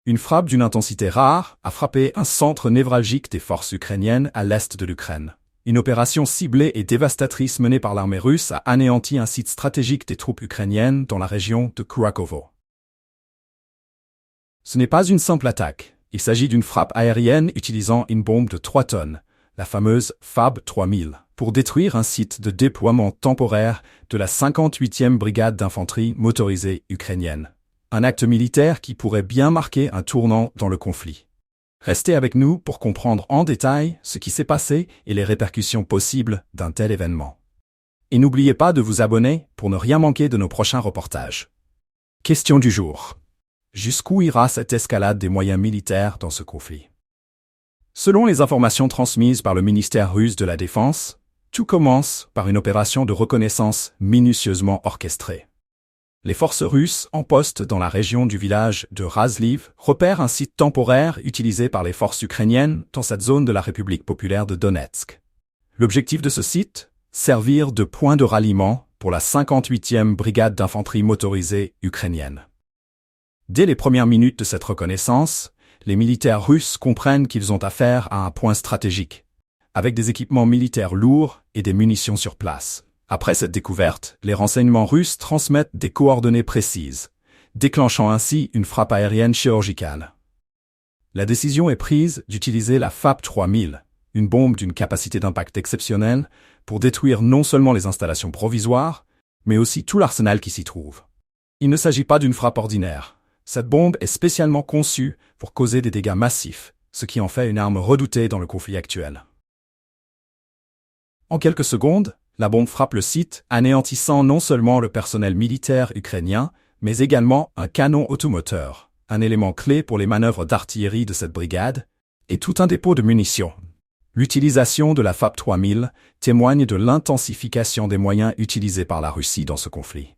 Une frappe d'une intensité rare a frappé un centre névralgique des forces ukrainiennes à l'est de l'Ukraine. Une opération ciblée et dévastatrice menée par l'armée russe a anéanti un site stratégique des troupes ukrainiennes dans la région de Kurakovo. Ce n'est pas une simple attaque. Il s'agit d'une frappe aérienne utilisant une bombe de 3 tonnes, la fameuse FAB 3000, pour détruire un site de déploiement temporaire de la 58e brigade d'infanterie motorisée ukrainienne. Un acte militaire qui pourrait bien marquer un tournant dans le conflit. Restez avec nous pour comprendre en détail ce qui s'est passé et les répercussions possibles d'un tel événement. Et n'oubliez pas de vous abonner pour ne rien manquer de nos prochains reportages. Question du jour. Jusqu'où ira cette escalade des moyens militaires dans ce conflit? Selon les informations transmises par le ministère russe de la Défense, tout commence par une opération de reconnaissance minutieusement orchestrée. Les forces russes en poste dans la région du village de Razliv repèrent un site temporaire utilisé par les forces ukrainiennes dans cette zone de la République populaire de Donetsk. L'objectif de ce site? Servir de point de ralliement pour la 58e brigade d'infanterie motorisée ukrainienne. Dès les premières minutes de cette reconnaissance, les militaires russes comprennent qu'ils ont affaire à un point stratégique, avec des équipements militaires lourds et des munitions sur place. Après cette découverte, les renseignements russes transmettent des coordonnées précises, déclenchant ainsi une frappe aérienne chirurgicale. La décision est prise d'utiliser la FAB 3000, une bombe d'une capacité d'impact exceptionnelle, pour détruire non seulement les installations provisoires, mais aussi tout l'arsenal qui s'y trouve. Il ne s'agit pas d'une frappe ordinaire. Cette bombe est spécialement conçue pour causer des dégâts massifs, ce qui en fait une arme redoutée dans le conflit actuel. En quelques secondes, la bombe frappe le site, anéantissant non seulement le personnel militaire ukrainien, mais également un canon automoteur, un élément clé pour les manœuvres d'artillerie de cette brigade, et tout un dépôt de munitions. L'utilisation de la FAB 3000 témoigne de l'intensification des moyens utilisés par la Russie dans ce conflit.